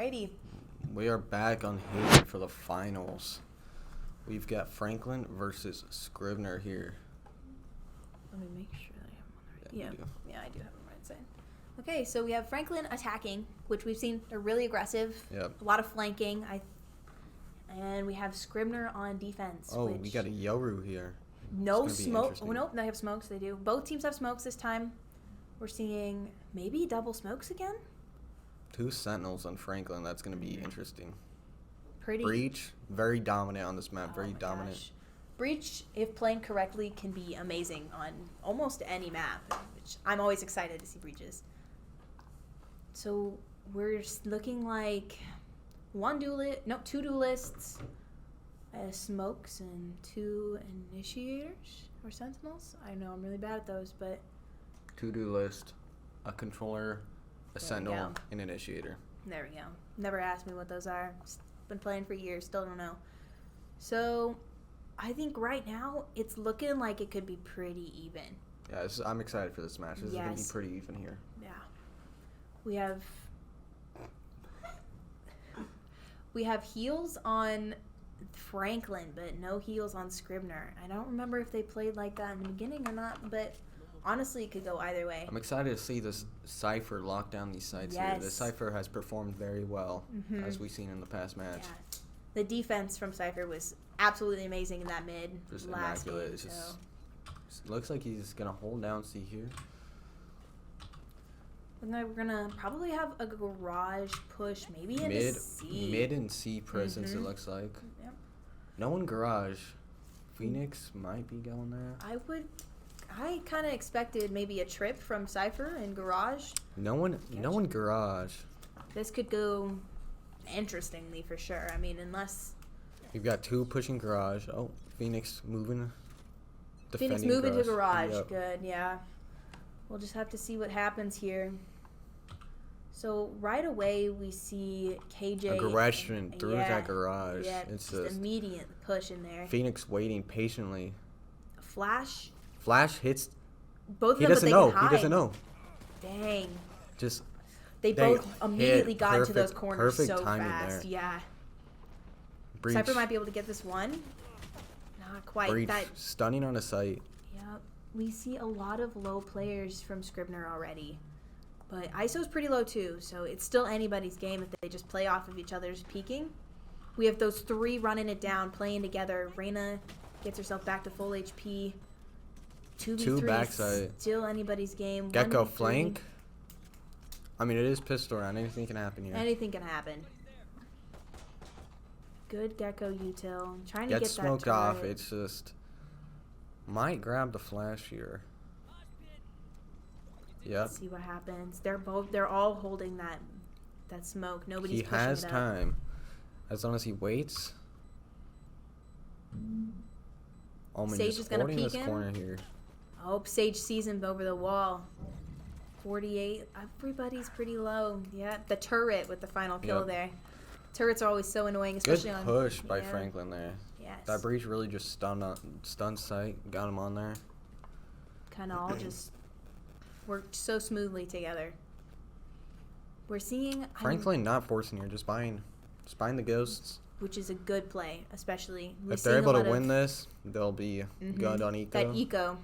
Alrighty. We are back on here for the finals. We've got Franklin versus Scribner here. Let me make sure that I have them on the right. Yeah, Yeah, I do have them right side. Okay, so we have Franklin attacking, which we've seen they're really aggressive. Yep. A lot of flanking. And we have Scribner on defense. Oh, we got a Yoru here. No smoke. Oh, nope, they have smokes. They do. Both teams have smokes this time. We're seeing maybe double smokes again. 2 Sentinels on Franklin. That's going to be interesting. Pretty. Breach, very dominant on this map. Oh Very my dominant. gosh. Breach, if playing correctly, can be amazing on almost any map, which I'm always excited to see breaches. So we're looking like 2 duelists, smokes, and 2 initiators or sentinels. I know I'm really bad at those, but 2 duelists, a controller, a sentinel, go. and an initiator. There we go. Never asked me what those are. Been playing for years, still don't know. So I think right now it's looking like it could be pretty even. Yeah, I'm excited for this match. This is going to be pretty even here. Yeah. We have heals on Franklin, but no heals on Scribner. I don't remember if they played like that in the beginning or not, but honestly, it could go either way. I'm excited to see this Cypher lock down these sites here. The Cypher has performed very well, as we've seen in the past match. Yeah. The defense from Cypher was absolutely amazing in that mid Just last immaculate. game. It just looks like he's going to hold down C here. And then we're going to probably have a garage push, maybe into C. Mid and C presence, it looks like. Yep. No one garage. Phoenix might be going there. I kind of expected maybe a trip from Cypher and garage. No one garage. This could go interestingly for sure. I mean, unless We've got 2 pushing garage. Oh, Phoenix moving. Phoenix moving to garage. Yep. Good, yeah. We'll just have to see what happens here. So right away we see KJ Aggression through that garage. Yeah, it's just immediate push in there. Phoenix waiting patiently. Flash Hits. both of He them, doesn't but know. they can hide. He doesn't know. Dang. They both immediately got into those corners perfect so timing fast. there. Yeah. Breach. Cypher might be able to get this one. Not quite. Breach. Stunning on a site. Yep. We see a lot of low players from Scribner already. But ISO's pretty low too, so it's still anybody's game if they just play off of each other's peeking. We have those 3 running it down, playing together. Reyna gets herself back to full HP. 2v3 backside. Still anybody's game. Gecko flank. I mean, it is pistol round. Anything can happen here. Anything can happen. Good Gecko util. Trying to get that smoked turret. off. It's just might grab the flash here. Yep. Let's see what happens. They're all holding that smoke. Nobody's pushing it up. He has time. As long as he waits. Omen Sage is gonna holding peek this him. corner here. I hope Sage sees him over the wall. 48. Everybody's pretty low. Yeah, the turret with the final kill there. Turrets are always so annoying, especially Good on. push by Franklin there. Yes. That breach really just stunned sight. Got him on there. Kind of all just worked so smoothly together. We're seeing Franklin not forcing here, just buying the ghosts. Which is a good play, especially If they're able to win this, they'll be good on eco. That eco.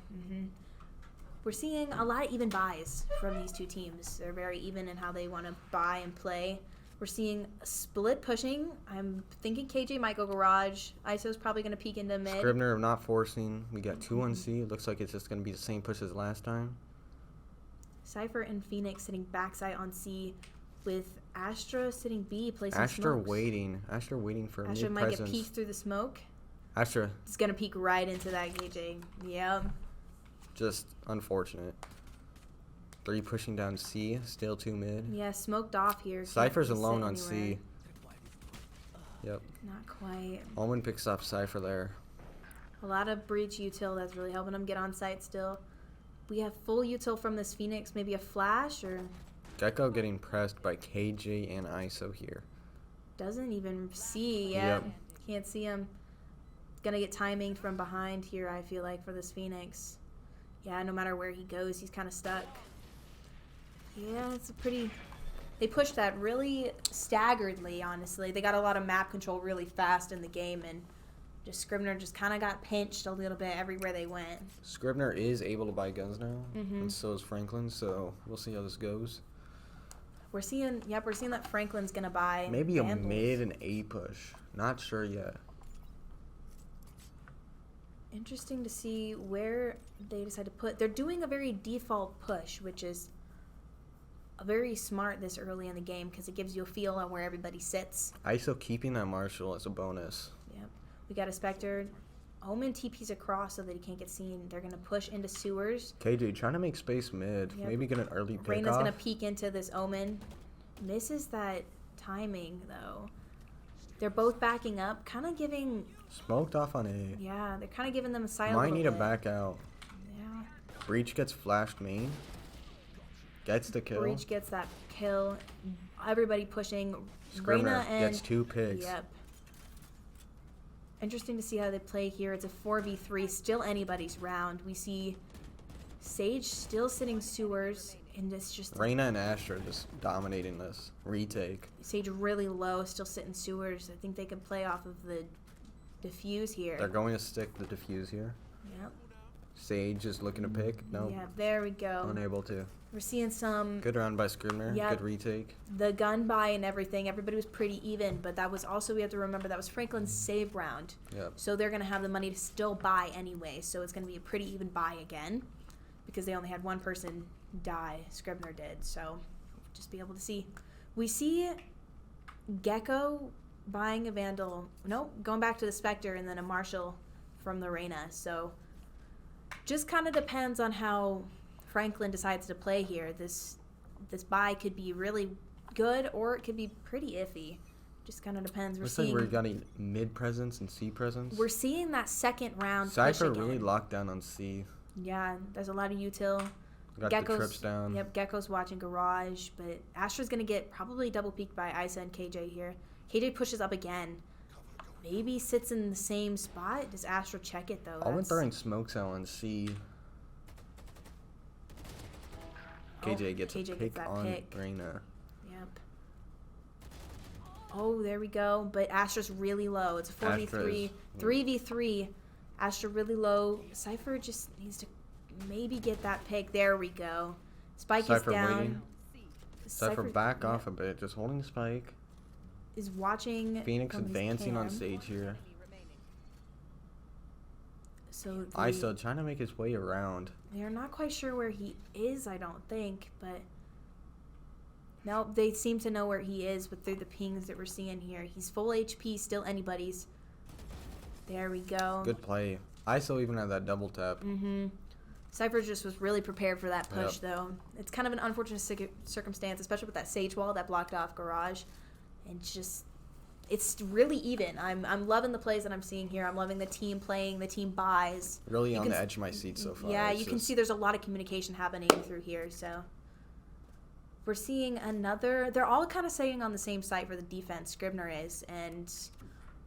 We're seeing a lot of even buys from these 2 teams. They're very even in how they want to buy and play. We're seeing split pushing. I'm thinking KJ might go garage. ISO's probably going to peek into mid. Scribner not forcing. We got 2 on C. It looks like it's just going to be the same push as last time. Cypher and Phoenix sitting backside on C with Astra sitting B, placing Astra smokes. waiting. Astra waiting for Astra mid might presence. get peeked through the smoke. Astra. It's going to peek right into that KJ. Yeah. Just unfortunate. 3 pushing down C. Still 2 mid. Yeah, smoked off here. Cypher's alone on C. Yep. Not quite. Omen picks up Cypher there. A lot of breach util that's really helping them get on site still. We have full util from this Phoenix. Maybe a flash or... Gecko getting pressed by KJ and ISO here. Doesn't even see yet. Yep. Can't see him. Gonna get timing from behind here, I feel like, for this Phoenix. Yeah, no matter where he goes, he's kind of stuck. Yeah, it's a pretty They pushed that really staggeredly, honestly. They got a lot of map control really fast in the game, and just Scribner just kind of got pinched a little bit everywhere they went. Scribner is able to buy guns now, Mm-hmm. and so is Franklin, so we'll see how this goes. We're seeing that Franklin's going to buy Maybe a Vandals. mid and A push. Not sure yet. Interesting to see where they decide to put. They're doing a very default push, which is very smart this early in the game because it gives you a feel on where everybody sits. ISO keeping that Marshall as a bonus. Yep. We got a Spectre. Omen TP's across so that he can't get seen. They're going to push into sewers. KJ trying to make space mid. Yep. Maybe get an early pick Reyna's off. going to peek into this Omen. Misses that timing, though. They're both backing up, kind of giving... Smoked off on A. Yeah, they're kind of giving them a side Might a need little to bit. back out. Yeah. Breach gets flashed main. Gets the kill. Breach gets that kill. Everybody pushing. Scribner Reyna and... gets 2 picks. Yep. Interesting to see how they play here. It's a 4v3, still anybody's round. We see Sage still sitting sewers, and it's just Reyna and Astra just dominating this. Retake. Sage really low, still sitting sewers. I think they can play off of the diffuse here. They're going to stick the diffuse here. Yep. Sage is looking to pick. Nope. Yeah, there we go. Unable to. We're seeing some Good round by Scribner. Yep. Good retake. the gun buy and everything. Everybody was pretty even, but that was also, we have to remember, that was Franklin's save round. Yep. So they're going to have the money to still buy anyway. So it's going to be a pretty even buy again because they only had one person die. Scribner did. So just be able to see. We see Gecko buying a Vandal. Nope, going back to the Spectre and then a Marshall from the Reyna. So just kind of depends on how Franklin decides to play here. This buy could be really good or it could be pretty iffy. Just kind of depends. Looks like we're getting mid presence and C presence. We're seeing that second round push Cypher again. really locked down on C. Yeah, there's a lot of util. Got the trips down. Yep, Gecko's watching Garage, but Astra's going to get probably double peeked by Isa and KJ here. KJ pushes up again. Maybe sits in the same spot. Does Astra check it, though? Owen throwing smokes out on C. KJ gets a pick on Reyna. Yep. Oh, there we go. But Astra's really low. It's a 4v3. 3v3. Astra really low. Cypher just needs to maybe get that pick. There we go. Spike Cypher is down. waiting. Cypher back off a bit. Just holding Spike. Is watching Phoenix from his advancing on cam. Sage here. So ISO trying to make his way around. they're not quite sure where he is, I don't think, but no, they seem to know where he is through the pings that we're seeing here. He's full HP, still anybody's. There we go. Good play. ISO even had that double tap. Mm-hmm. Cypher just was really prepared for that push, Yep. though. It's kind of an unfortunate circumstance, especially with that Sage wall that blocked off Garage. And just, it's really even. I'm loving the plays that I'm seeing here. I'm loving the team playing, the team buys. Really on the edge of my seat so far. Yeah, It's you can just- see there's a lot of communication happening through here. So we're seeing another. They're all kind of staying on the same site for the defense. Scribner is, and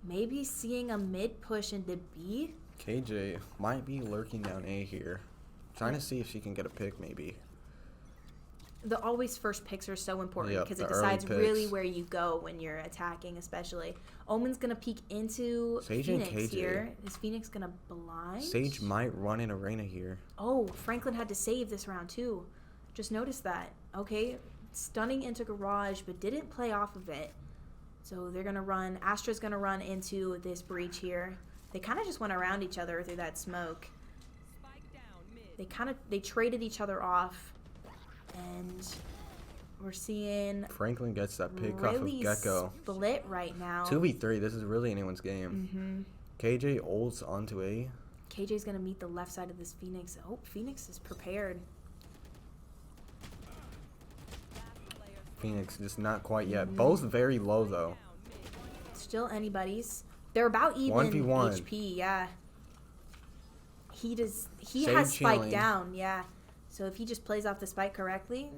maybe seeing a mid push into B. KJ might be lurking down A here. Trying to see if she can get a pick maybe. The always first picks are so important Yep, because the it early decides picks. really where you go when you're attacking, especially. Omen's gonna peek into Sage and Phoenix KJ. here. Is Phoenix gonna blind? Sage might run in Arena here. Oh, Franklin had to save this round too. Just noticed that. Okay, stunning into Garage, but didn't play off of it. So they're gonna run. Astra's gonna run into this breach here. They kind of just went around each other through that smoke. They traded each other off, and we're seeing Franklin gets that pick off of really Gecko. split right now. 2v3, this is really anyone's game. Mm-hmm. KJ ults onto A. KJ's gonna meet the left side of this Phoenix. Oh, Phoenix is prepared. Phoenix just not quite yet. Mm-hmm. Both very low though. Still anybody's. They're about even 1v1. HP, yeah. He has Sage Spike healing. down, yeah. So if he just plays off the Spike correctly,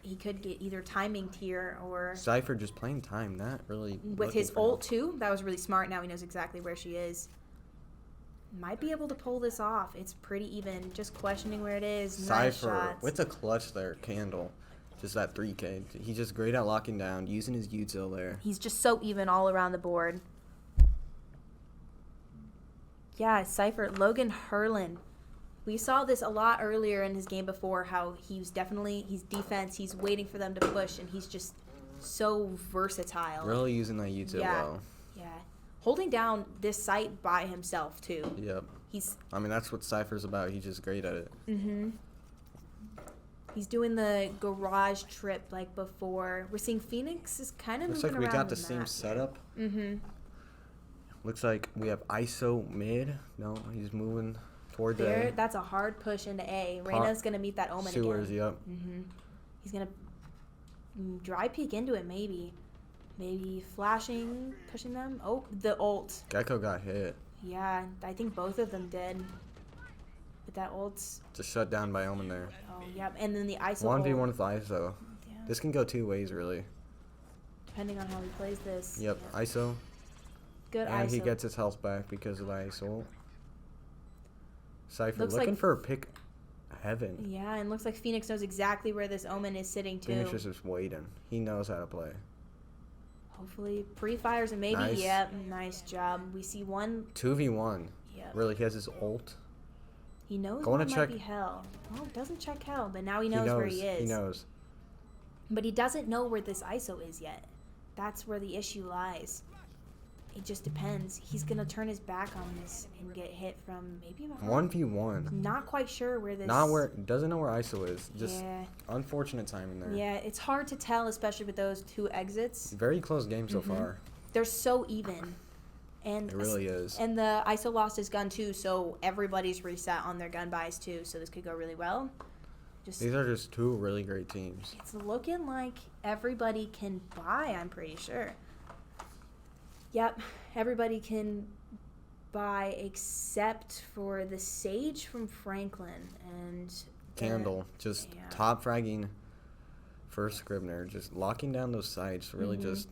he could get either timing tier or Cypher just playing time, not really with looking his for ult too. That was really smart. Now he knows exactly where she is. Might be able to pull this off. It's pretty even. Just questioning where it is. Nice Cypher shots. with the clutch there, Candle. Just that 3K. He's just great at locking down, using his util there. He's just so even all around the board. Yeah, Cypher, Logan Hurlin. We saw this a lot earlier in his game before, how he's defense, he's waiting for them to push, and he's just so versatile. Really using that util well. Yeah. Holding down this site by himself, too. Yep. That's what Cypher's about. He's just great at it. Mm-hmm. He's doing the garage trip like before. We're seeing Phoenix is kind of moving around. Looks like we got the same setup. Mm-hmm. Looks like we have ISO mid. No, he's moving toward there. A. That's a hard push into A. Reyna's going to meet that Omen Sewers, again. Yep. Mm-hmm. He's going to dry peek into it maybe. Maybe flashing, pushing them. Oh, the ult. Gecko got hit. Yeah, I think both of them did. But that ult's... Just shut down by Omen there. Oh, yep. And then the ISO 1v1 with ISO. Yeah. This can go two ways, really. Depending on how he plays this. Yep, ISO. Good ISO. And he gets his health back because of the ISO. Cypher Looks looking like, for a pick heaven. Yeah, and looks like Phoenix knows exactly where this Omen is sitting, too. Phoenix is just waiting. He knows how to play. Hopefully, pre-fires and maybe, Nice. Yep, nice job. We see one. 2v1. Yep. Really, he has his ult. He knows Going what to might check. be hell. Well, doesn't check hell, but now he knows where he is. He knows. But he doesn't know where this ISO is yet. That's where the issue lies. It just depends. He's going to turn his back on this and get hit from maybe behind. 1v1. Not quite sure where this... Doesn't know where ISO is. Just yeah. unfortunate timing there. Yeah, it's hard to tell, especially with those two exits. Very close game so far. They're so even. And It really is. And the ISO lost his gun too, so everybody's reset on their gun buys too, so this could go really well. These are just two really great teams. It's looking like everybody can buy, I'm pretty sure. Yep, everybody can buy except for the Sage from Franklin and Kimball, just top fragging for Scribner, just locking down those sites really just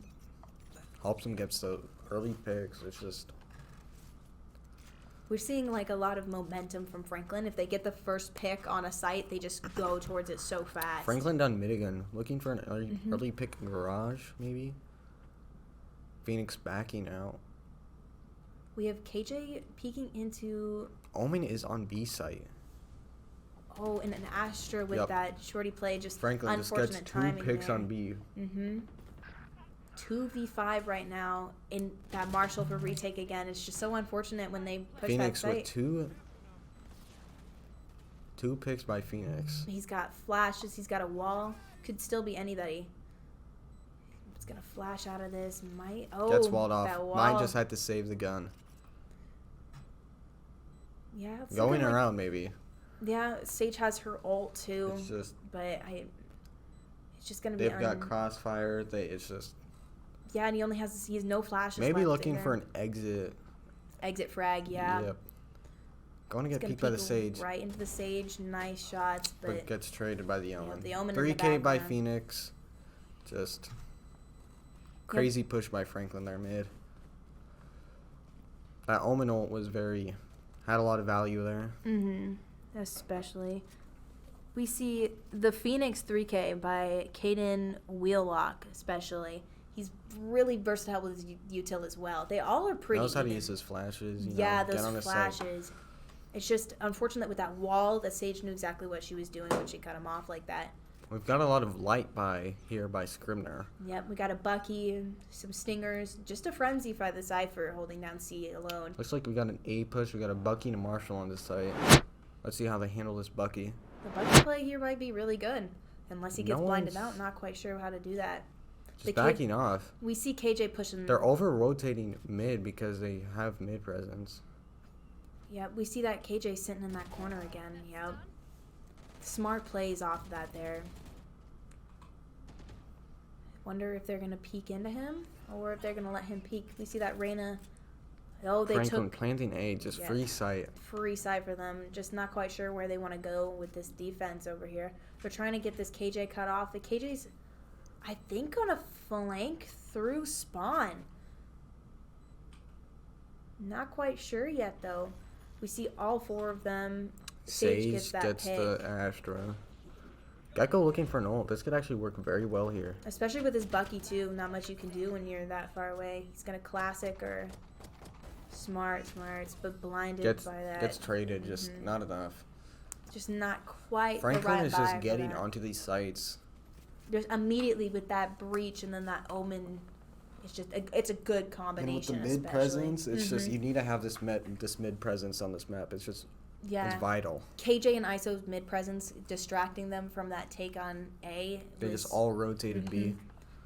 helps him get the early picks. It's just we're seeing like a lot of momentum from Franklin. If they get the first pick on a site, they just go towards it so fast. Franklin done Minigun, looking for an early pick in garage maybe. Phoenix backing out. We have KJ peeking into... Omen is on B site. Oh, and an Astra with that shorty play. Just Franklin just gets two picks on B. 2v5 right now in that Marshall for retake again. It's just so unfortunate when they push Phoenix that site. with two picks by Phoenix. He's got flashes. He's got a wall. Could still be anybody. It's going to flash out of this. Gets walled off. That wall. Mine just had to save the gun. Yeah. It's Going around maybe. Yeah, Sage has her ult too. It's just... It's just going to be... They've got crossfire. It's just... Yeah, and he has no flashes. Maybe looking for an exit. Exit frag, yeah. Yep. Going to get peeked by the Sage. Right into the Sage. Nice shots, but gets traded by the Omen. The Omen 3K by Phoenix. Just crazy push by Franklin there mid. That Omen ult was had a lot of value there. Especially. We see the Phoenix 3K by Caden Wheelock, especially. He's really versatile with his util as well. They all are pretty. Knows how to use his flashes. Those flashes. It's just unfortunate with that wall that Sage knew exactly what she was doing when she cut him off like that. We've got a lot of light here by Scribner. Yep, we got a Bucky, some Stingers, just a Frenzy by the Cypher holding down C alone. Looks like we got an A push. We got a Bucky and a Marshall on this site. Let's see how they handle this Bucky. The Bucky play here might be really good. Unless he gets blinded out, not quite sure how to do that. Just backing off. We see KJ pushing. They're over-rotating mid because they have mid presence. Yep, we see that KJ sitting in that corner again. Yep. Smart plays off of that there. Wonder if they're going to peek into him or if they're going to let him peek. We see that Reyna. Oh, they Franklin planting A, just free sight. Free sight for them. Just not quite sure where they want to go with this defense over here. We're trying to get this KJ cut off. The KJ's, I think, going to flank through spawn. Not quite sure yet, though. We see all four of them. Sage gets that gets pick. the Astra. Gecko looking for an ult. This could actually work very well here. Especially with his Bucky, too. Not much you can do when you're that far away. He's going to classic or smarts, but blinded by that. Gets traded, just not enough. Just not quite Franklin the right is just getting onto these sites. There's immediately with that breach and then that omen, it's a good combination. And with the mid presence, it's just you need to have this mid presence on this map. It's just it's vital. KJ and ISO's mid presence distracting them from that take on A. They just all rotated B.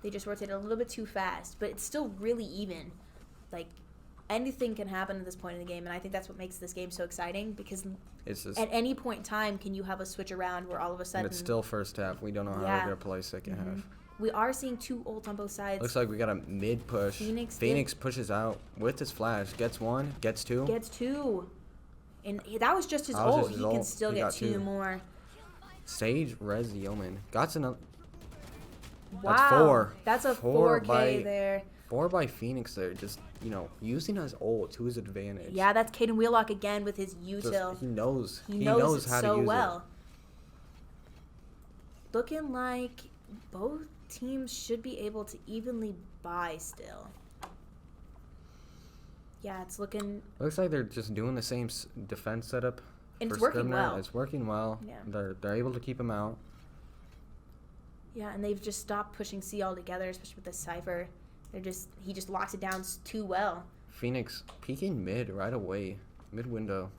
They just rotated a little bit too fast, but it's still really even. Like anything can happen at this point in the game, and I think that's what makes this game so exciting because it's just, at any point in time can you have a switch around where all of a sudden... And it's still first half. We don't know how we're going to play second half. We are seeing 2 ults on both sides. Looks like we got a mid push. Phoenix pushes out with his flash. Gets 1, gets 2. Gets 2. And that was just his ult. He can still get 2 more. Sage res the Omen. Got another... Wow. That's 4. That's a 4K there. 4 by Phoenix there, just, using his ult to his advantage. Yeah, that's Caden Wheelock again with his util. He knows how so to use well. Looking like both teams should be able to evenly buy still. Yeah, it's looking... Looks like they're just doing the same defense setup. And it's working well. It's working well. Yeah. They're able to keep him out. Yeah, and they've just stopped pushing C altogether, especially with the Cypher. He just locks it down too well. Phoenix peeking mid right away. Mid window.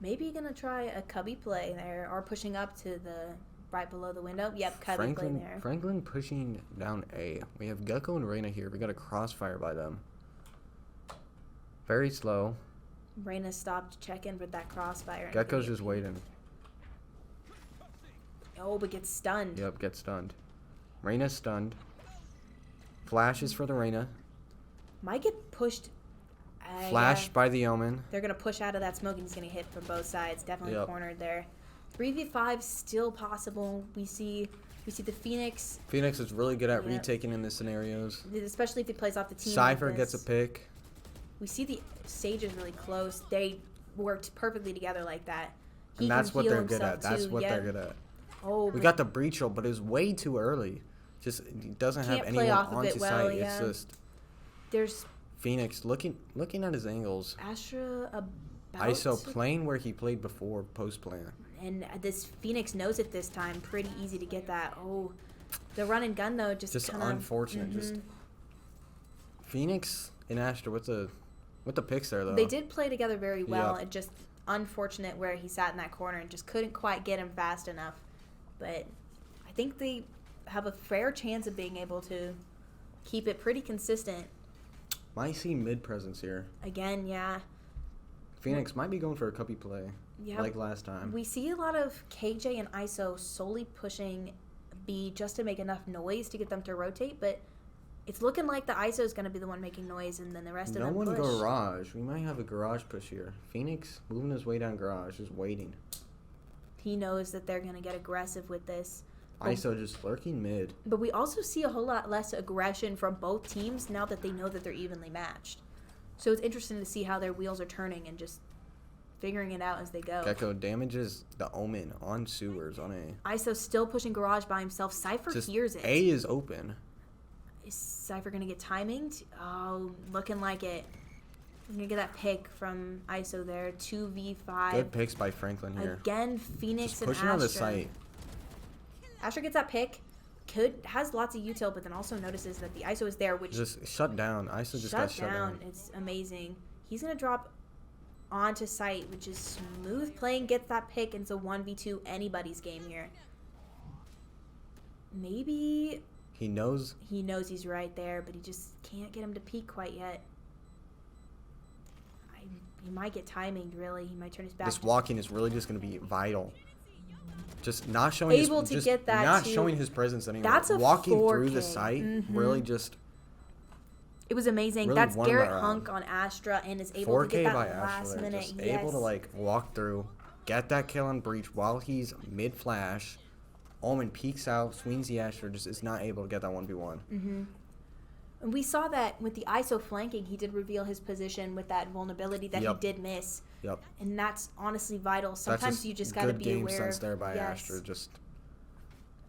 Maybe gonna try a cubby play there or pushing up to the right below the window. Yep, cubby play there. Franklin pushing down A. We have Gecko and Reyna here. We got a crossfire by them. Very slow. Reyna stopped to check in with that crossfire. Gecko's just waiting. Oh, but gets stunned. Yep, gets stunned. Reyna's stunned. Flashes for the Reyna. Might get pushed. Flashed by the Omen. They're going to push out of that smoke and he's going to hit from both sides. Definitely cornered there. 3v5 still possible. We see the Phoenix. Phoenix is really good at retaking in the scenarios. Especially if he plays off the team. Cypher gets a pick. We see the Sage is really close. They worked perfectly together like that. And that's what they're good at. That's what they're good at. Oh, we got the breach ult, but it was way too early. Just he doesn't have anyone onto site. It's just there's Phoenix looking at his angles. Astra about ISO playing where he played before post plan. And this Phoenix knows it this time. Pretty easy to get that. Oh, the run and gun though just kinda, unfortunate. Just Phoenix and Astra with the picks there though. They did play together very well. It just unfortunate where he sat in that corner and just couldn't quite get him fast enough. But I think they have a fair chance of being able to keep it pretty consistent. Might see mid presence here. Again, yeah. Phoenix might be going for a cubby play like last time. We see a lot of KJ and ISO solely pushing B just to make enough noise to get them to rotate, but it's looking like the ISO is going to be the one making noise and then the rest of them push. No one garage. We might have a garage push here. Phoenix moving his way down garage, just waiting. He knows that they're going to get aggressive with this. ISO just lurking mid. But we also see a whole lot less aggression from both teams now that they know that they're evenly matched. So it's interesting to see how their wheels are turning and just figuring it out as they go. Gecko damages the Omen on sewers on A. ISO still pushing garage by himself. Cypher hears it. A is open. Is Cypher going to get timing? Oh, looking like it. We're going to get that pick from ISO there. 2v5. Good picks by Franklin here. Again, Phoenix just and pushing Astra. on the site. Astra gets that pick. Has lots of util, but then also notices that the ISO is there, which... Just shut down. ISO just got shut down. It's amazing. He's going to drop onto site, which is smooth playing. Gets that pick, and it's a 1v2 anybody's game here. Maybe... He knows he's right there, but he just can't get him to peek quite yet. He might get timing, really. He might turn his back. This walking is really just going to be vital. Just not showing showing his presence anymore. That's a walking 4K. Through the site, really just... It was amazing. Really That's Garrett Hunk on Astra and is able to get that by last Astra minute. just able to walk through, get that kill on breach while he's mid flash. Omen peeks out, swings the Astra, just is not able to get that 1v1. And we saw that with the ISO flanking, he did reveal his position with that vulnerability that he did miss. Yep. And that's honestly vital. Sometimes you just got to be aware. Good game sense there by Astra. Just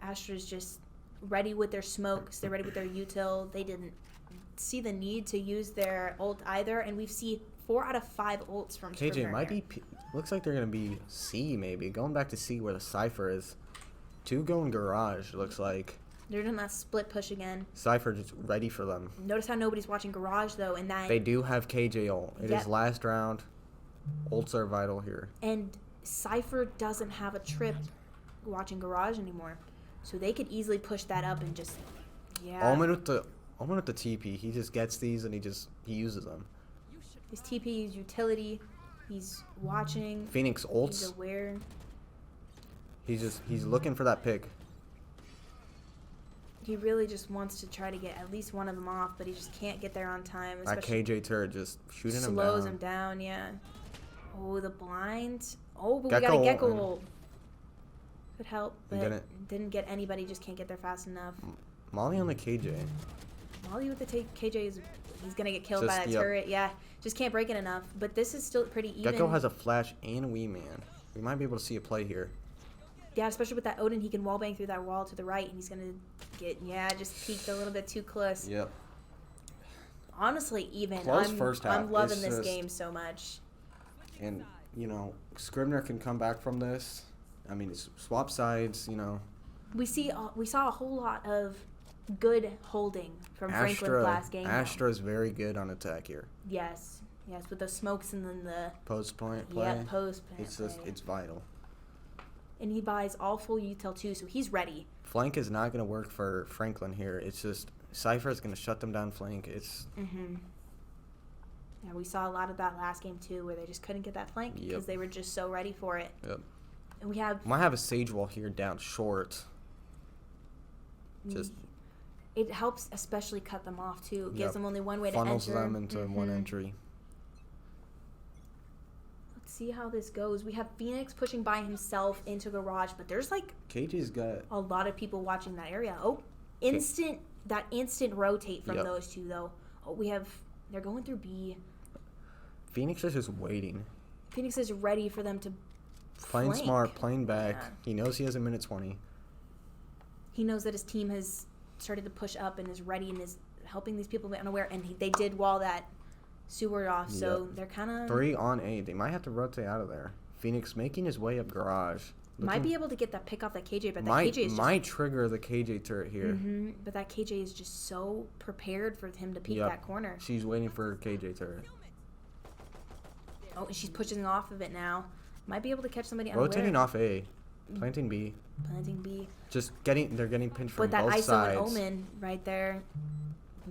Astra's just ready with their smokes. They're ready with their util. They didn't see the need to use their ult either, and we've seen 4 out of 5 ults from KJ Scribner might here. be. Looks like they're gonna be C maybe. Going back to C where the Cypher is. 2 going garage. Looks like. They're doing that split push again. Cypher just ready for them. Notice how nobody's watching garage though, and that They do have KJ ult. It Yep. is last round. Ults are vital here. and Cypher doesn't have a trip watching garage anymore, so they could easily push that up and just Omen with the TP. He just gets these and he uses them. His TP, his utility, he's watching. Phoenix He's ults. aware. He's looking for that pick. He really just wants to try to get at least one of them off, but he just can't get there on time. That Especially KJ turret just shooting him down. slows him down, yeah. Oh, the blind. Oh, but Gecko we got a Gecko ult. ult. Could help, but didn't get anybody, just can't get there fast enough. Molly on the KJ. Molly with the KJ he's going to get killed by Just- that yep. turret. Yeah, just can't break it enough. But this is still pretty even. Gecko has a flash and a Wee Man. We might be able to see a play here. Yeah, especially with that Odin, he can wallbang through that wall to the right, and he's going to get, just peeked a little bit too close. Yep. Honestly, even. Close first half. I'm loving It's this just- game so much. And, Scribner can come back from this. I mean, it's swap sides, We saw a whole lot of good holding from Franklin last game. Astra's very good on attack here. Yes, with the smokes and then the Post point play. post. It's vital. And he buys all full util too, so he's ready. Flank is not going to work for Franklin here. It's just Cypher is going to shut them down flank. Yeah, we saw a lot of that last game too, where they just couldn't get that flank because Yep. they were just so ready for it. Yep. And we have Might have a Sage Wall here down short. Just it helps especially cut them off too. It gives Yep. them only one way funnels to enter. them into one entry. Let's see how this goes. We have Phoenix pushing by himself into garage, but there's like KJ's got a lot of people watching that area. Oh, instant rotate from Yep. those two though. Oh, they're going through B. Phoenix is just waiting. Phoenix is ready for them to Playing flank. smart, playing back. Yeah. He knows he has a minute 20. He knows that his team has started to push up and is ready and is helping these people be unaware. And they did wall that Seward off, so Yep. they're kind of 3 on 8. They might have to rotate out of there. Phoenix making his way up garage. might be able to get that pick off that KJ, but that might KJ is might trigger the KJ turret here. but that KJ is just so prepared for him to peek Yep. that corner. She's waiting for her KJ turret. Oh, and she's pushing off of it now. Might be able to catch somebody unaware. Rotating off A. Planting B. Planting B. They're getting pinched from But that both ISO sides. and Omen right there,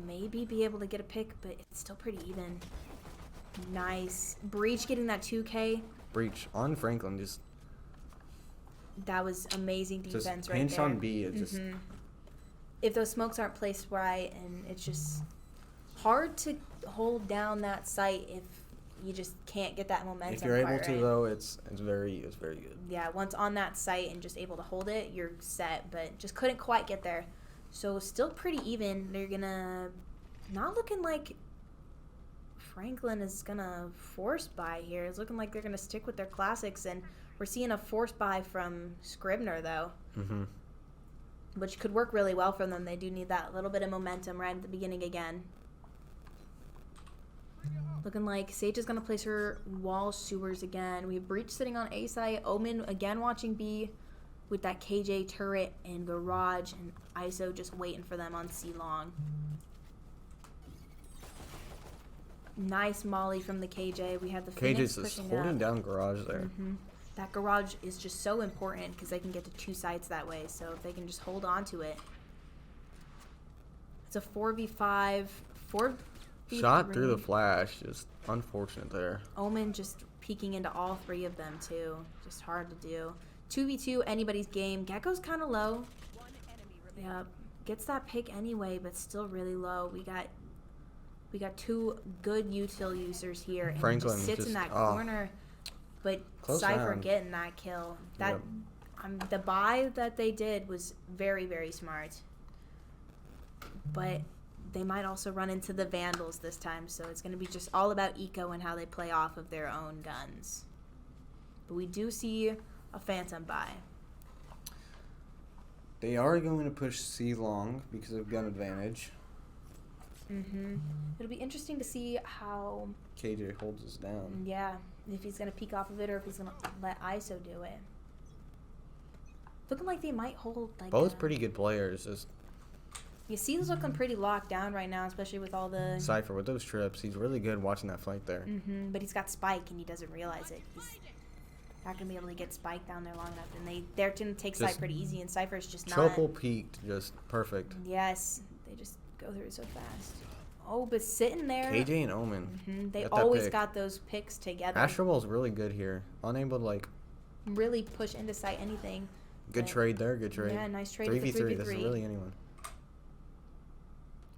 maybe be able to get a pick, but it's still pretty even. Nice. Breach getting that 2K. Breach on Franklin. That was amazing Just defense right pinch there. on B. It just If those smokes aren't placed right, and it's just hard to hold down that site if you just can't get that momentum. if you're able quite to right. though, it's very good. Yeah, once on that site and just able to hold it, you're set, but just couldn't quite get there. So still pretty even. They're gonna not looking like Franklin is gonna force buy here. It's looking like they're gonna stick with their classics, and we're seeing a force buy from Scribner though, which could work really well for them. They do need that little bit of momentum right at the beginning again. Looking like Sage is going to place her wall sewers again. We have Breach sitting on A site. Omen again watching B with that KJ turret and garage, and ISO just waiting for them on C long. Nice molly from the KJ. We have the Phoenix KJ's just pushing holding up. down garage there. That garage is just so important because they can get to 2 sites that way. So if they can just hold on to it. It's a 4v5. 4v3. Shot through the flash. Just unfortunate there. Omen just peeking into all 3 of them too. Just hard to do. 2v2, anybody's game. Gecko's kind of low. Yep. Gets that pick anyway, but still really low. We got 2 good util users here. And Franklin he just sits in that corner. But Close Cypher round. getting that kill. That the buy that they did was very, very smart. But they might also run into the Vandals this time, so it's going to be just all about eco and how they play off of their own guns. But we do see a Phantom buy. They are going to push C long because of gun advantage. It'll be interesting to see how KJ holds us down. Yeah, if he's gonna peek off of it or if he's gonna let ISO do it. Looking like they might hold like both pretty good players. Just you see, he's looking pretty locked down right now, especially with all the Cypher with those trips. He's really good watching that fight there. But he's got Spike and he doesn't realize it. He's not gonna be able to get Spike down there long enough, and they're gonna take Cypher pretty easy, and Cypher's just not. Triple peaked, just perfect. Yes, they just go through it so fast. Oh, but sitting there. KJ and Omen. They always got those picks together. Astroball's really good here. Unable to like really push into sight anything. Good trade there. Good trade. Yeah, nice trade. 3v3. This is really anyone.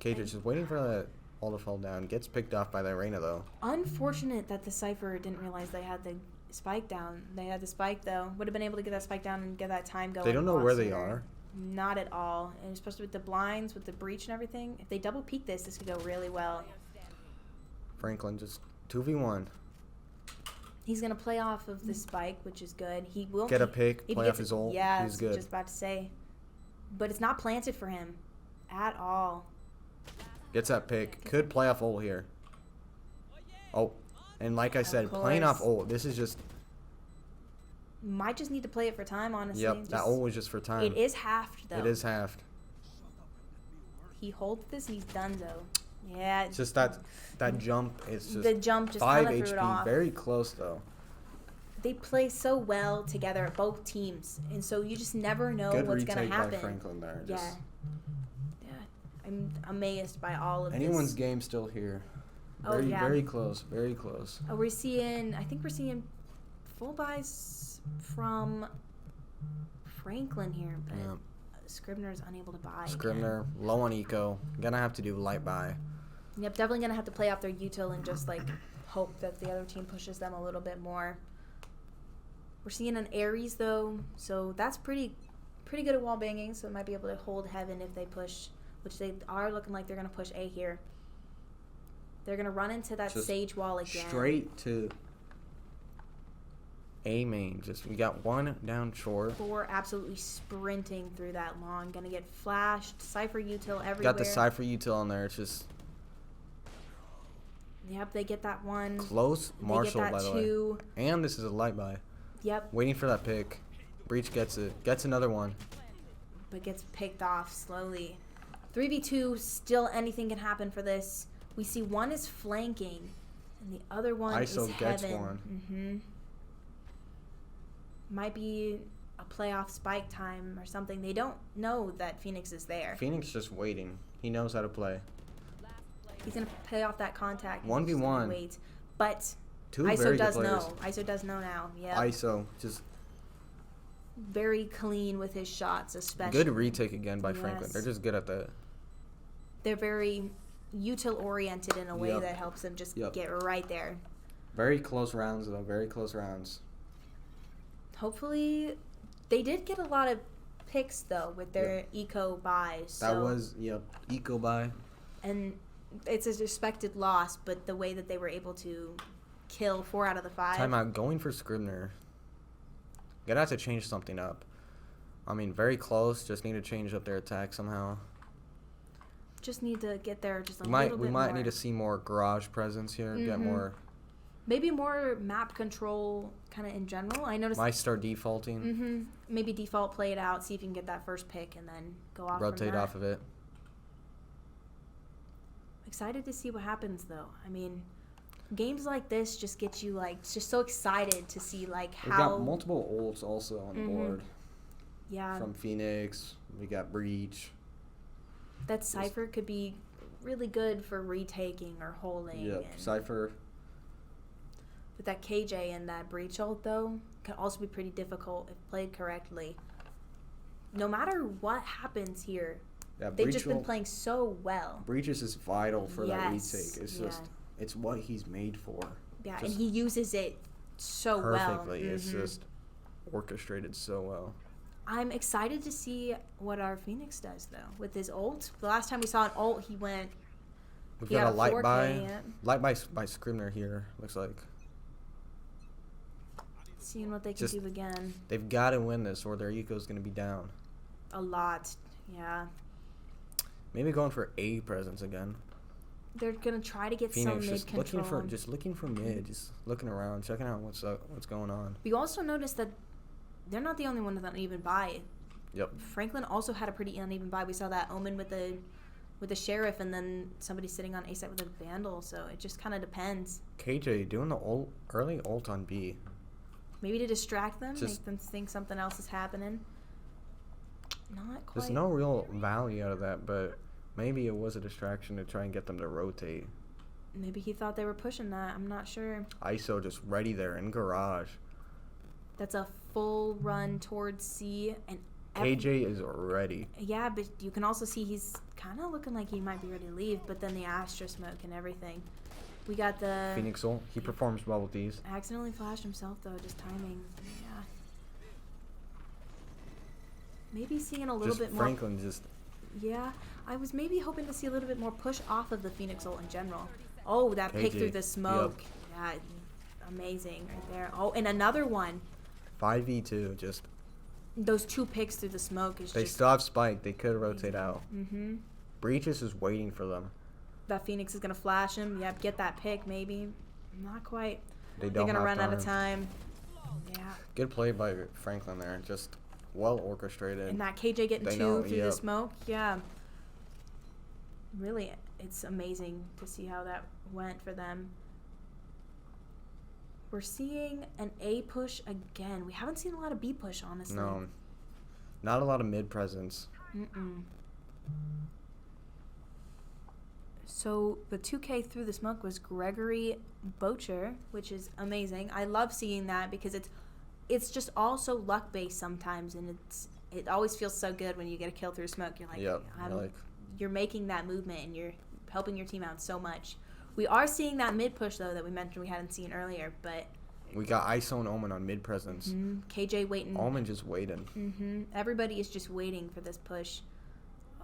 KJ just waiting for that all to fall down. Gets picked off by the Reyna though. Unfortunate that the Cypher didn't realize they had the spike down. They had the spike though. Would have been able to get that spike down and get that time going. They don't know where they are. Not at all. And especially with the blinds, with the breach and everything. If they double peek this could go really well. Franklin just 2v1. He's going to play off of the spike, which is good. He will get a pick, play off his ult. Yeah, he's good. Just about to say. But it's not planted for him at all. Gets that pick. Could play off ult here. Oh, and like I said, playing off ult. This is just... Might just need to play it for time, honestly. Yep, that ult was just for time. It is halved, though. It is halved. He holds this, he's done, though. Yeah. It's just that jump is just... The jump just 5 kind of threw it off. Very close, though. They play so well together, both teams. And so you just never know what's going to happen. Good retake by Franklin there. Yeah. I'm amazed by all of Anyone's this. game still here. Very close. Very close. I think we're seeing full buys from Franklin here, but Scribner is unable to buy. Scribner, low on eco. Gonna have to do light buy. Yep, definitely gonna have to play off their util and just like hope that the other team pushes them a little bit more. We're seeing an Ares though, so that's pretty good at wall banging, so it might be able to hold heaven if they push, which they are looking like they're gonna push A here. They're gonna run into that just sage wall again. Straight to A main. Just we got one down short. 4 absolutely sprinting through that long. Gonna get flashed. Cypher util everywhere. Got the Cypher util on there. It's just... Yep, they get that one. Close Marshall, by the way. And this is a light buy. Yep. Waiting for that pick. Breach gets it. Gets another one. But gets picked off slowly. 3v2, still anything can happen for this. We see one is flanking, and the other one is heaven. ISO gets one. Might be a playoff spike time or something. They don't know that Phoenix is there. Phoenix just waiting. He knows how to play. He's going to play off that contact. 1v1. Wait. But Two ISO very does good players. know. ISO does know now. Yeah. ISO just... Very clean with his shots, especially. Good retake again by Franklin. They're just good at that. They're very util-oriented in a way that helps them just get right there. Very close rounds, though. Very close rounds. Hopefully, they did get a lot of picks, though, with their eco buys. That was, eco buy. And it's a respected loss, but the way that they were able to kill 4 out of the 5. Timeout. Going for Scribner. Gonna have to change something up. I mean, very close. Just need to change up their attack somehow. Just need to get there just a little bit more. We might need to see more garage presence here. Get more... Maybe more map control kind of in general. I noticed... Might start defaulting. Maybe default play it out, see if you can get that first pick, and then go off Rotate off of it. Excited to see what happens, though. I mean, games like this just get you, like, just so excited to see, like, how... We got multiple ults also on the board. Yeah. From Phoenix. We got Breach. That Cypher could be really good for retaking or holding. Yep, Cypher. With that KJ and that Breach ult, though, can also be pretty difficult if played correctly. No matter what happens here, they've just been playing so well. Breach is just vital for that retake. It's just, it's what he's made for. Yeah, and he uses it so perfectly. well. It's just orchestrated so well. I'm excited to see what our Phoenix does, though, with his ult. The last time we saw an ult, he went... We've got a light buy. Light buy by Scribner here, looks like. Seeing what they can do again. They've got to win this, or their eco's going to be down. A lot. Yeah. Maybe going for A presence again. They're gonna try to get Phoenix some mid just control. looking for mid, just looking around, checking out what's going on. We also noticed that they're not the only one with an uneven buy. Yep. Franklin also had a pretty uneven buy. We saw that Omen with the sheriff, and then somebody sitting on A site with a vandal. So it just kind of depends. KJ doing the early ult on B. Maybe to distract them, Just- make them think something else is happening. Not quite. There's no real value out of that, but maybe it was a distraction to try and get them to rotate. Maybe he thought they were pushing that. I'm not sure. ISO just ready there in garage. That's a full run towards C, and KJ is ready. yeah, but you can also see he's kind of looking like he might be ready to leave. But then the Astra smoke and everything. We got the Phoenix ult. He performs well with these. accidentally flashed himself though, just timing. Yeah. Maybe seeing a little Just bit more. Franklin just Yeah, I was maybe hoping to see a little bit more push off of the Phoenix ult in general. Oh, that pick KJ. through the smoke. Yeah, amazing right there. Oh, and another one. 5v2. Just Those two picks through the smoke is they just. still have spike. They could rotate out. Mm-hmm. Breaches is waiting for them. That Phoenix is gonna flash him. Yep, get that pick maybe. Not quite. They They're don't gonna have run out of time. Yeah. Good play by Franklin there. Just well orchestrated. And that KJ getting They two know, through yep. the smoke. Yeah. Really, it's amazing to see how that went for them. We're seeing an A push again. We haven't seen a lot of B push, honestly. No. Not a lot of mid presence. Mm-mm. So the 2K through the smoke was Gregory Bocher, which is amazing. I love seeing that because it's just also luck based sometimes, and it always feels so good when you get a kill through smoke. You're like, Yep. you're making that movement and you're helping your team out so much. We are seeing that mid push though that we mentioned we hadn't seen earlier, but We got ISO and Omen on mid presence. KJ waiting. Omen just waiting. Everybody is just waiting for this push.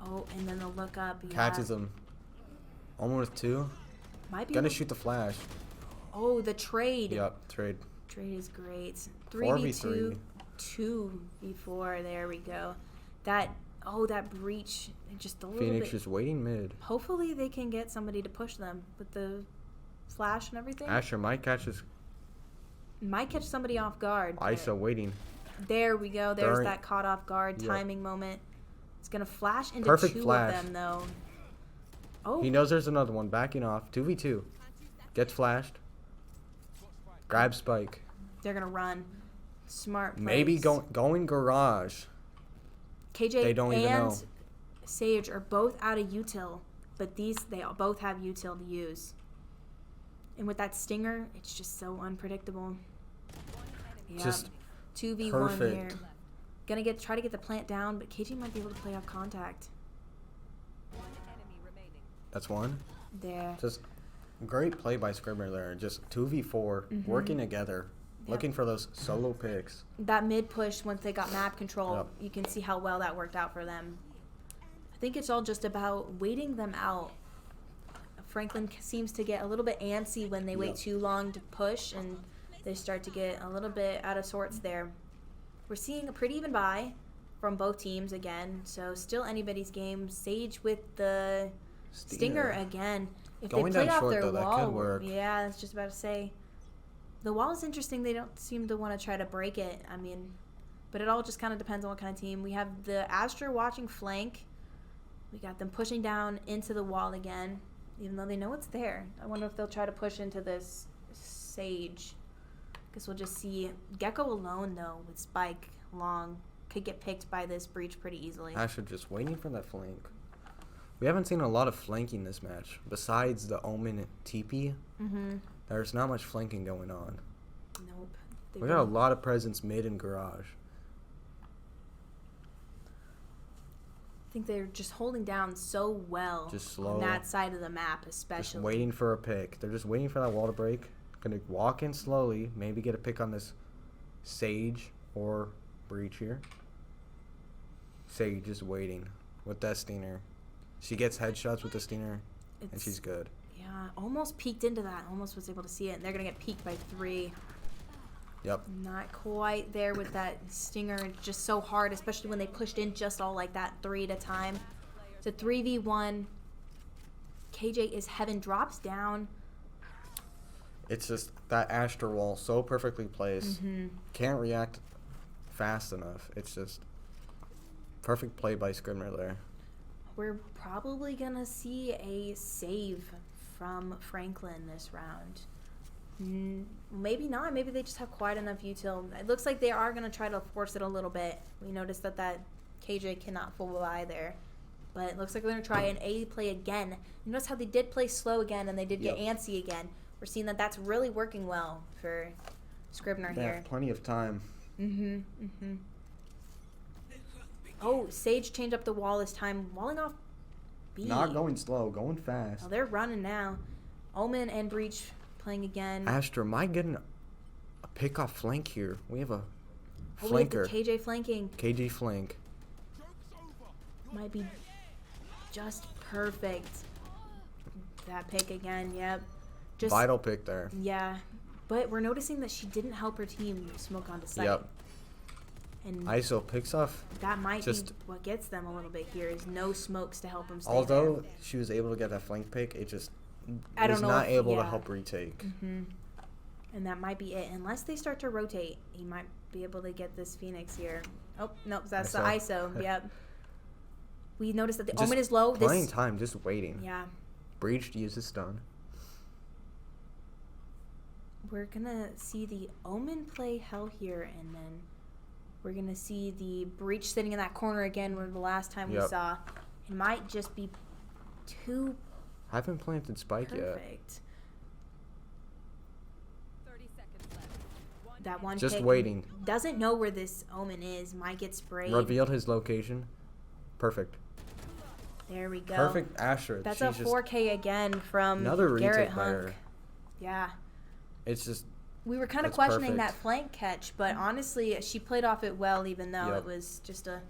Oh, and then they'll look up. Yeah. Catches him. Omen with 2. Might be Gonna able- shoot the flash. Oh, the trade. Yep, trade. Trade is great. 4v3. 2v4. There we go. That breach. Just a little Phoenix bit. just waiting mid. Hopefully they can get somebody to push them with the flash and everything. Asher might catch his Might catch somebody off guard. but- ISO waiting. There we go. There's During- that caught off guard Yep. timing moment. It's gonna flash into Perfect two flash. of them though. Oh, He knows there's another one. Backing off. 2v2. Gets flashed. Grab spike. they're gonna run. Smart plays. Maybe going garage. KJ They don't even and know. Sage are both out of util, but they all both have util to use. And with that stinger, it's just so unpredictable. Yeah. Just 2v1 here. perfect. Gonna try to get the plant down, but KJ might be able to play off contact. That's one. There. Just great play by Scribner there. Just 2v4, working together, Yep. looking for those solo picks. That mid push, once they got map control, Yep. you can see how well that worked out for them. I think it's all just about waiting them out. Franklin seems to get a little bit antsy when they wait Yep. too long to push, and they start to get a little bit out of sorts there. We're seeing a pretty even buy from both teams again, so still anybody's game. Sage with the Stinger again. If Going they play down off short, their though, that wall, could work. yeah, I was just about to say. The wall is interesting. They don't seem to want to try to break it. I mean, but it all just kind of depends on what kind of team. We have the Astra watching flank. We got them pushing down into the wall again, even though they know it's there. I wonder if they'll try to push into this Sage. Guess we'll just see. Gecko alone, though, with Spike long, could get picked by this breach pretty easily. Asher just waiting for that flank. We haven't seen a lot of flanking this match. Besides the Omen TP, there's not much flanking going on. Nope. We got a lot of presence mid and garage. I think they're just holding down so well Just slow. on that side of the map, especially. Just waiting for a pick. They're just waiting for that wall to break. Gonna walk in slowly. Maybe get a pick on this Sage or Breach here. Sage is waiting with that Stinger. She gets headshots with the Stinger, and she's good. Yeah, almost peeked into that. Almost was able to see it. And they're going to get peeked by 3. Yep. Not quite there with that stinger, just so hard, especially when they pushed in just all like that 3 at a time. It's a 3v1. KJ is heaven, drops down. It's just that Astra wall so perfectly placed. Can't react fast enough. It's just perfect play by Scribner there. We're probably going to see a save from Franklin this round. Maybe not. Maybe they just have quite enough util. It looks like they are going to try to force it a little bit. We noticed that KJ cannot full by there. But it looks like they're going to try an A play again. You notice how they did play slow again and they did get antsy again. We're seeing that that's really working well for Scribner here. They have plenty of time. Oh, Sage changed up the wall this time. Walling off B. Not going slow, going fast. Oh, they're running now. Omen and Breach playing again. Astra might get a pick off flank here. We have a flanker. We have the KJ flanking. KJ flank. Might be just perfect. That pick again, yep. Just vital pick there. Yeah. But we're noticing that she didn't help her team smoke onto site. Yep. And ISO picks off. that might be what gets them a little bit here is no smokes to help them stay Although there. she was able to get that flank pick, it just I was don't know not if- able to yeah. help retake. And that might be it. Unless they start to rotate, he might be able to get this Phoenix here. Oh, no, that's the ISO. Yep. We noticed that the Just Omen is low. Playing time, just waiting. Yeah. Breach uses stun. We're going to see the Omen play hell here, and then we're going to see the Breach sitting in that corner again where the last time we saw. It might just be too Haven't planted spike yet. perfect. That one Just pick waiting. doesn't know where this Omen is. Might get sprayed. Revealed his location. Perfect. There we go. Perfect Asher. That's She's a 4K again from another Garrett retake Hunk. player. Yeah. It's just We were kind of That's questioning perfect. that flank catch, but honestly, she played off it well, even though Yep. it was just a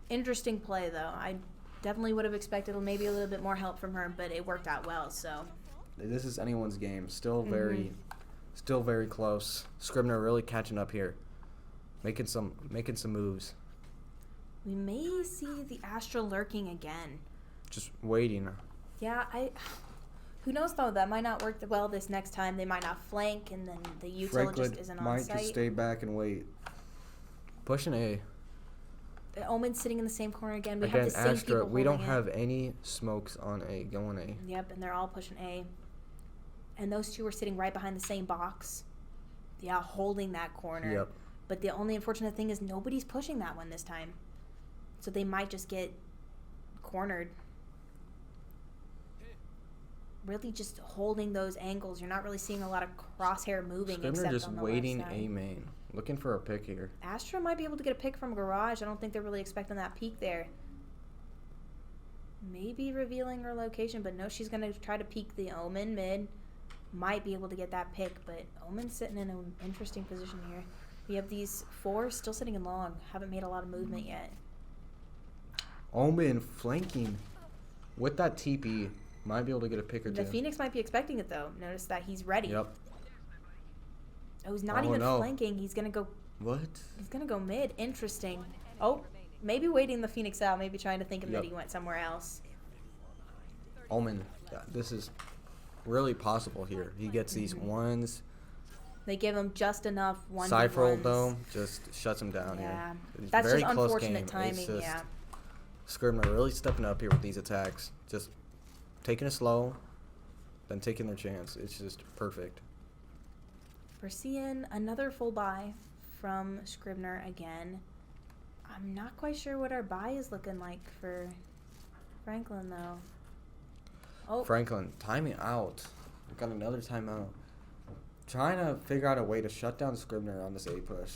interesting play, though. I definitely would have expected maybe a little bit more help from her, but it worked out well, so. this is anyone's game. Still very close. Scribner really catching up here. Making some moves. We may see the Astra lurking again. Just waiting. Yeah, who knows, though? That might not work well this next time. They might not flank, and then the util Franklin just isn't on might site. just stay back and wait. Pushing A. The Omen's sitting in the same corner again. We Again, have the same Astra, people we don't holding it. have any smokes on A. Going A. Yep, and they're all pushing A. And those two are sitting right behind the same box. Yeah, holding that corner. Yep. But the only unfortunate thing is nobody's pushing that one this time. So they might just get cornered. Really just holding those angles. You're not really seeing a lot of crosshair moving Scribner except just on the waiting left side. A main. Looking for a pick here. Astra might be able to get a pick from Garage. I don't think they're really expecting that peek there. Maybe revealing her location, but no, she's going to try to peek the Omen mid. Might be able to get that pick, but Omen's sitting in an interesting position here. We have these 4 still sitting in long. Haven't made a lot of movement yet. Omen flanking with that TP. Might be able to get a pick or two. The Phoenix might be expecting it, though. Notice that he's ready. Yep. Oh, he's not Oh, even no. flanking. He's going to go... What? He's going to go mid. Interesting. Oh, maybe waiting the Phoenix out. Maybe trying to think of that he went somewhere else. Omen. Yeah, this is really possible here. He gets these ones. They give him just enough one. Cypher though just shuts him down Yeah, here. It's that's very just close unfortunate game. timing. It's just Yeah. Scribner really stepping up here with these attacks. Just taking it slow, then taking their chance. It's just perfect. We're seeing another full buy from Scribner again. I'm not quite sure what our buy is looking like for Franklin, though. Oh, Franklin, timing out. We've got another timeout. Trying to figure out a way to shut down Scribner on this A push.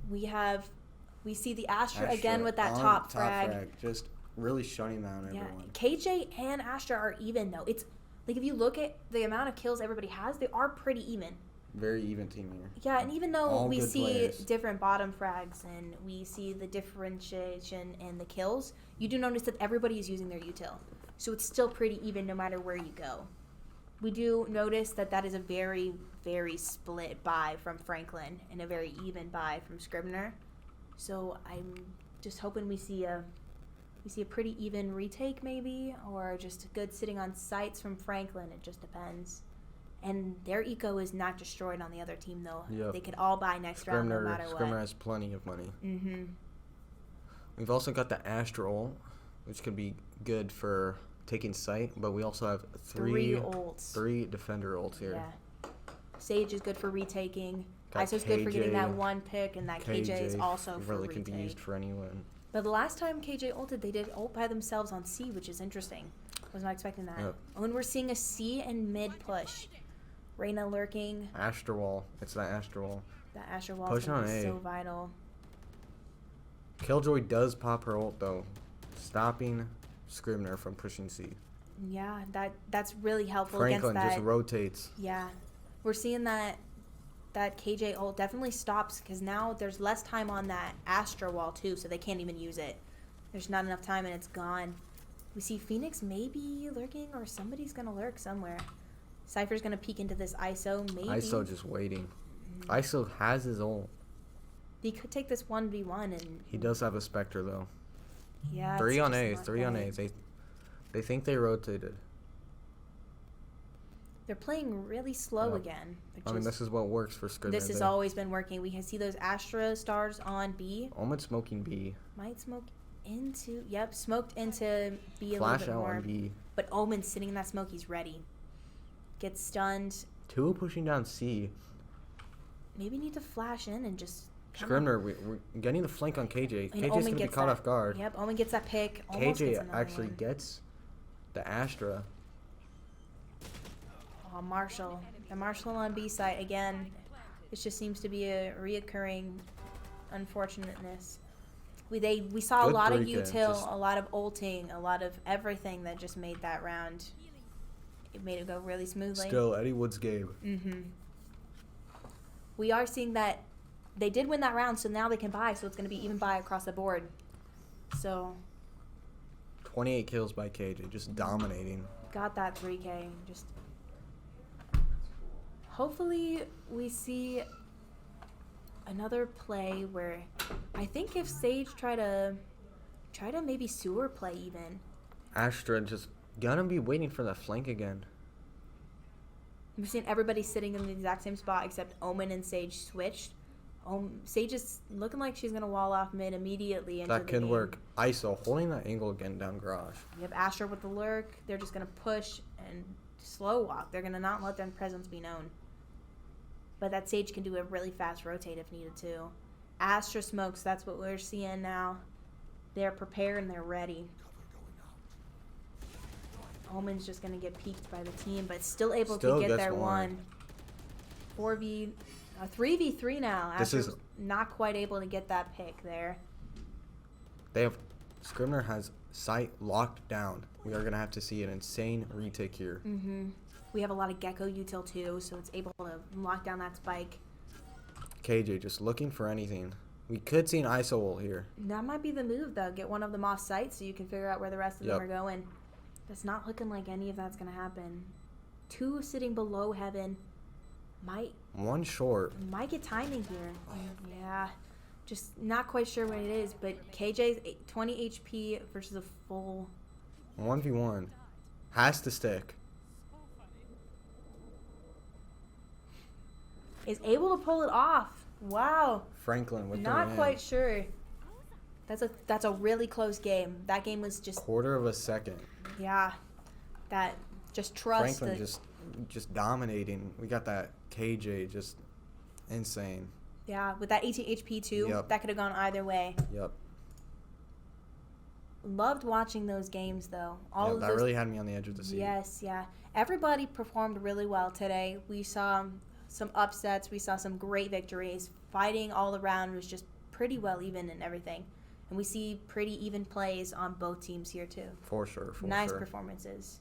we see the Astra again with that on top frag. Just really shutting down Yeah, everyone. KJ and Astra are even, though. It's like if you look at the amount of kills everybody has, they are pretty even. Very even team here. Yeah, and even though All we good see players. different bottom frags and we see the differentiation in the kills, you do notice that everybody is using their util. So it's still pretty even no matter where you go. We do notice that is a very, very split buy from Franklin and a very even buy from Scribner. So I'm just hoping we see a pretty even retake maybe, or just a good sitting on sights from Franklin. It just depends. And their eco is not destroyed on the other team though. Yep. They could all buy next round no matter what. Scribner has plenty of money. Mm-hmm. We've also got the Astra ult, which could be good for taking sight, but we also have three defender ults here. Yeah. Sage is good for retaking. Got ISO's good for getting that one pick, and that KJ is also for really retake. can be used for anyone. But the last time KJ ulted, they did ult by themselves on C, which is interesting. Was not expecting that. Yep. When we're seeing a C and mid push, Reyna lurking. Astra wall. It's that Astra wall. That Astra wall is going to be so vital. Killjoy does pop her ult though, stopping Scribner from pushing C. Yeah, that's really helpful Franklin against that. just rotates. Yeah, we're seeing that KJ ult definitely stops because now there's less time on that Astra wall too, so they can't even use it. There's not enough time and it's gone. We see Phoenix maybe lurking, or somebody's gonna lurk somewhere. Cypher's gonna peek into this ISO maybe. ISO just waiting. ISO has his ult. He could take this 1v1 and... He does have a Spectre though. Yeah, 3 on A's. They think they rotated. They're playing really slow again. I mean, this is what works for Scribner. This has always been working. We can see those Astra stars on B. Omen smoking B. Might smoke into... Yep, smoked into B a Flash little bit out more. on B. But Omen's sitting in that smoke. He's ready. Gets stunned. 2 pushing down C. Maybe need to flash in and just... Scribner, we're getting the flank on KJ. And KJ's going to be caught off guard. Yep, Omen gets that pick. KJ actually gets the Astra. Oh, Marshall. The Marshall on B side. Again, this just seems to be a reoccurring unfortunateness. We saw a lot of util, a lot of ulting, a lot of everything that just made that round. It made it go really smoothly. Still, Eddie Wood's game. Mm-hmm. We are seeing that they did win that round, so now they can buy, so it's going to be even buy across the board. So 28 kills by KJ, just dominating. Got that 3K. Just hopefully we see another play where I think if Sage try to maybe sewer play even. Astra just gonna be waiting for that flank again. We've seen everybody sitting in the exact same spot except Omen and Sage switched. Sage is looking like she's going to wall off mid immediately. That can work. ISO holding that angle again down garage. You have Asher with the lurk. They're just going to push and slow walk. They're going to not let their presence be known. But that Sage can do a really fast rotate if needed to. Astra smokes. That's what we're seeing now. They're prepared and they're ready. Omen's just going to get peeked by the team, but still able to get their one. 3v3 now. Astra's not quite able to get that pick there. Scribner has sight locked down. We are going to have to see an insane retake here. Mm-hmm. We have a lot of Gecko util too, so it's able to lock down that spike. KJ just looking for anything. We could see an ISO ult here. That might be the move, though. Get one of them off site so you can figure out where the rest of them are going. That's not looking like any of that's going to happen. 2 sitting below heaven. One short. Might get timing here. Yeah. Just not quite sure what it is, but KJ's 20 HP versus a full 1v1. Has to stick. Is able to pull it off. Wow. Franklin with not quite sure. That's a really close game. That game was just quarter of a second. Yeah. That just trust. Franklin just dominating. We got that KJ just insane. Yeah, with that 18 HP too. That could have gone either way. Yep. Loved watching those games though. That really had me on the edge of the seat. Yes, yeah. Everybody performed really well today. We saw some upsets. We saw some great victories. Fighting all around was just pretty well even and everything. And we see pretty even plays on both teams here too. For sure. Nice performances.